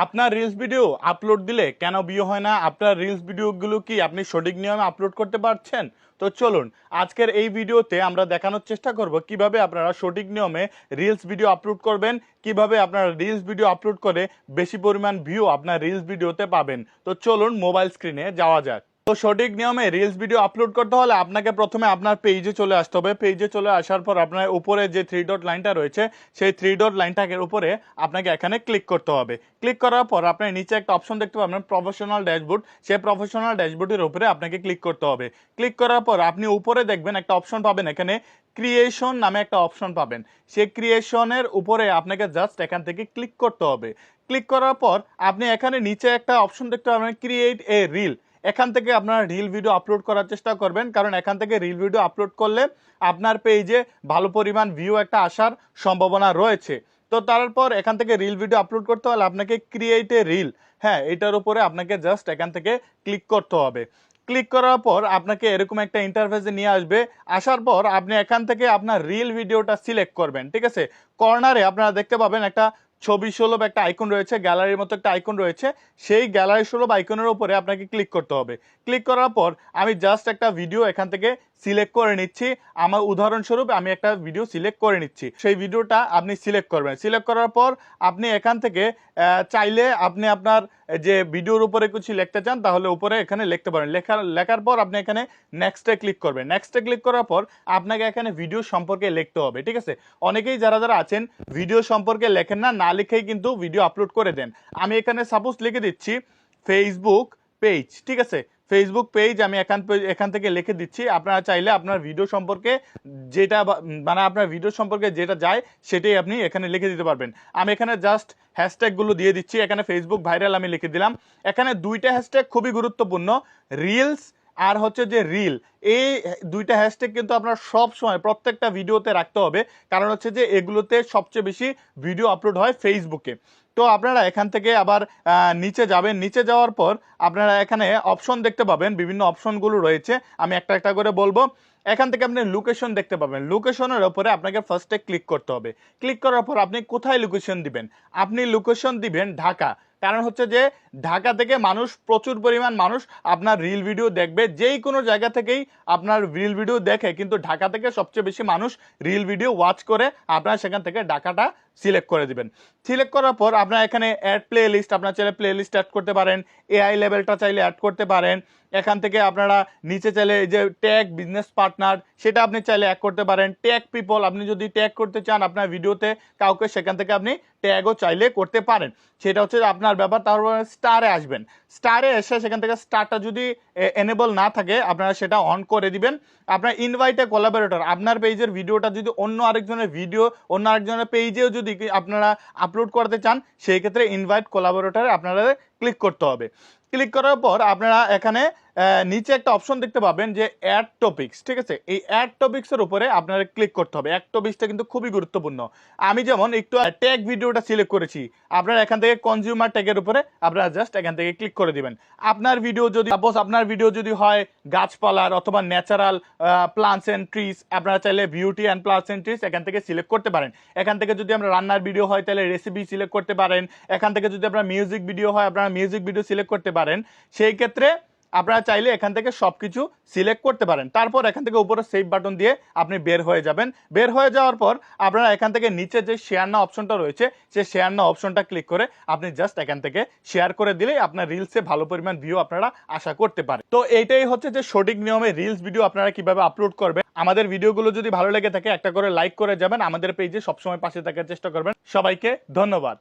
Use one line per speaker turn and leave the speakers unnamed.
আপনার reels video upload দিলে কেন ভিউ হয় না? আপনার রিলস ভিডিওগুলো কি আপনি সঠিক নিয়মে আপলোড করতে পারছেন? তো চলুন আজকের এই ভিডিওতে আমরা দেখানোর চেষ্টা করব কিভাবে আপনারা সঠিক নিয়মে রিলস ভিডিও আপলোড করবেন, কিভাবে আপনারা রিলস ভিডিও আপলোড করে বেশি পরিমাণ ভিউ আপনার রিলস ভিডিওতে পাবেন। তো চলুন মোবাইল স্ক্রিনে যাওয়া যাক। তো সঠিক নিয়মে রিলস ভিডিও আপলোড করতে হলে আপনাকে প্রথমে আপনার পেজে চলে আসতে হবে। পেজে চলে আসার পর আপনার উপরে যে থ্রি ডট লাইনটা রয়েছে সেই থ্রি ডট লাইনটাকে উপরে আপনাকে এখানে ক্লিক করতে হবে। ক্লিক করার পর আপনি নিচে একটা অপশন দেখতে পাবেন প্রফেশনাল ড্যাশবোর্ড। সেই প্রফেশনাল ড্যাশবোর্ডের উপরে আপনাকে ক্লিক করতে হবে। ক্লিক করার পর আপনি উপরে দেখবেন একটা অপশন পাবেন, এখানে ক্রিয়েশন নামে একটা অপশন পাবেন। সেই ক্রিয়েশনের উপরে আপনাকে জাস্ট এখান থেকে ক্লিক করতে হবে। ক্লিক করার পর আপনি এখানে নিচে একটা অপশন দেখতে পাবেন ক্রিয়েট এ রিল। এখান থেকে আপনারা রিল ভিডিও আপলোড করার চেষ্টা করবেন, কারণ এখান থেকে রিল ভিডিও আপলোড করলে আপনার পেজে ভালো পরিমাণ ভিউ একটা আসার সম্ভাবনা রয়েছে। তো তারপর এখান থেকে রিল ভিডিও আপলোড করতে হলে আপনাকে ক্রিয়েট এ রিল, হ্যাঁ, এটার উপরে আপনাকে জাস্ট এখান থেকে ক্লিক করতে হবে। ক্লিক করার পর আপনাকে এরকম একটা ইন্টারফেসে নিয়ে আসবে। আসার পর আপনি এখান থেকে আপনার রিল ভিডিওটা সিলেক্ট করবেন, ঠিক আছে। কর্নারে আপনারা দেখতে পাবেন একটা ছবি সুলভ একটা আইকন রয়েছে, গ্যালারির মতো একটা আইকন রয়েছে। সেই গ্যালারি সুলভ আইকনের উপরে আপনাকে ক্লিক করতে হবে। ক্লিক করার পর আমি জাস্ট একটা ভিডিও এখান থেকে সিলেক্ট করে নিচ্ছি। আমার উদাহরণস্বরূপ আমি একটা ভিডিও সিলেক্ট করে নিচ্ছি। সেই ভিডিওটা আপনি সিলেক্ট করবেন। সিলেক্ট করার পর আপনি এখান থেকে চাইলে আপনি আপনার যে ভিডিওর উপরে কিছু লিখতে চান তাহলে উপরে এখানে লিখতে পারেন। লেখার পর আপনি এখানে নেক্সটে ক্লিক করবেন। নেক্সটে ক্লিক করার পর আপনাকে এখানে ভিডিও সম্পর্কে লিখতে হবে, ঠিক আছে। অনেকেই যারা আছেন ভিডিও সম্পর্কে লেখেন না, না লিখেই কিন্তু ভিডিও আপলোড করে দেন। আমি এখানে সাপোজ লিখে দিচ্ছি ফেসবুক পেজ, ঠিক আছে। ফেসবুক পেজ আমি এখান থেকে লিখে দিচ্ছি। আপনারা চাইলে আপনার ভিডিও সম্পর্কে যেটা মানে আপনার ভিডিও সম্পর্কে যেটা যায় সেটাই আপনি এখানে লিখে দিতে পারবেন। আমি এখানে জাস্ট হ্যাশট্যাগুলো দিয়ে দিচ্ছি। এখানে ফেসবুক ভাইরাল আমি লিখে দিলাম। এখানে দুইটা হ্যাশট্যাগ খুবই গুরুত্বপূর্ণ, রিলস আর হচ্ছে যে রিল। এই দুইটা হ্যাশট্যাগ কিন্তু আপনার সব সময় প্রত্যেকটা ভিডিওতে রাখতে হবে, কারণ হচ্ছে যে এগুলোতে সবচেয়ে বেশি ভিডিও আপলোড হয় ফেসবুকে। তো আপনারা এখান থেকে আবার নিচে যাবেন। নিচে যাওয়ার পর আপনারা এখানে অপশন দেখতে পাবেন, বিভিন্ন অপশনগুলো রয়েছে, আমি একটা একটা করে বলবো। এখান থেকে আপনি লোকেশন দেখতে পাবেন। লোকেশনের উপরে আপনাকে ফার্স্টে ক্লিক করতে হবে। ক্লিক করার পর আপনি কোথায় লোকেশন দিবেন? আপনি লোকেশন দিবেন ঢাকা, কারণ হচ্ছে যে ঢাকা থেকে প্রচুর পরিমাণ মানুষ আপনার রিল ভিডিও দেখবে। যেই কোনো জায়গা থেকেই আপনার রিল ভিডিও দেখে, কিন্তু ঢাকা থেকে সবচেয়ে বেশি মানুষ রিল ভিডিও ওয়াচ করে। আপনারা সেখান থেকে ঢাকাটা সিলেক্ট করে দিবেন। সিলেক্ট করার পর আপনারা এখানে অ্যাড প্লে লিস্ট, আপনারা চাইলে প্লে লিস্ট অ্যাড করতে পারেন। এআই লেভেলটা চাইলে অ্যাড করতে পারেন। এখান থেকে আপনারা নিচে চাইলে এই যে ট্যাগ বিজনেস পার্টনার, সেটা আপনি চাইলে অ্যাড করতে পারেন। ট্যাগ পিপল, আপনি যদি ট্যাগ করতে চান আপনার ভিডিওতে কাউকে, সেখান থেকে আপনি ট্যাগও চাইলে করতে পারেন। সেটা হচ্ছে আপনার ব্যাপার। তারপর স্টারে আসবেন। স্টারে এসে সেখান থেকে স্টারটা যদি এনেবল না থাকে আপনারা সেটা অন করে দিবেন। আপনার ইনভাইট এ কোলাবোরেটর, আপনার পেজের ভিডিওটা যদি অন্য আরেকজনের পেজেও যদি আপনারা আপলোড করতে চান, সেই ক্ষেত্রে ইনভাইট কোলাবোরেটরে আপনারা ক্লিক করতে হবে। ক্লিক করার পর আপনারা এখানে নিচে একটা অপশন দেখতে পাবেন যে অ্যাড টপিকস, ঠিক আছে। এই অ্যাড টপিক্সের উপরে আপনারা ক্লিক করতে হবে। অ্যাড টপিক্সটা কিন্তু খুবই গুরুত্বপূর্ণ। আমি যেমন একটু ট্যাগ ভিডিওটা সিলেক্ট করেছি, আপনারা এখান থেকে কনজিউমার ট্যাগের উপরে আপনারা জাস্ট এখান থেকে ক্লিক করে দিবেন। আপনার ভিডিও যদি সাপোজ আপনার ভিডিও যদি হয় গাছপালার অথবা ন্যাচারাল প্লান্টস অ্যান্ড ট্রিজ, আপনারা চাইলে beauty and plants and trees এখান থেকে সিলেক্ট করতে পারেন। এখান থেকে যদি আমরা রান্নার ভিডিও হয় তাহলে রেসিপি সিলেক্ট করতে পারেন। এখান থেকে যদি আপনার মিউজিক ভিডিও হয় আপনারা মিউজিক ভিডিও সিলেক্ট করতে পারেন। সেই ক্ষেত্রে আপনারা চাইলে এখান থেকে সবকিছু সিলেক্ট করতে পারেন। তারপর এখান থেকে উপরে সেভ বাটন দিয়ে আপনি বের হয়ে যাবেন। বের হয়ে যাওয়ার পর আপনারা এখান থেকে নিচে যে শেয়ার না অপশনটা রয়েছে, সেই শেয়ার না অপশনটা ক্লিক করে আপনি জাস্ট এখান থেকে শেয়ার করে দিলেই আপনার রিলসে ভালো পরিমাণ ভিউ আপনারা আশা করতে পারেন। তো এইটাই হচ্ছে যে সঠিক নিয়মে রিলস ভিডিও আপনারা কিভাবে আপলোড করবেন। আমাদের ভিডিওগুলো যদি ভালো লেগে থাকে একটা করে লাইক করে যাবেন। আমাদের পেজে সবসময় পাশে থাকার চেষ্টা করবেন। সবাইকে ধন্যবাদ।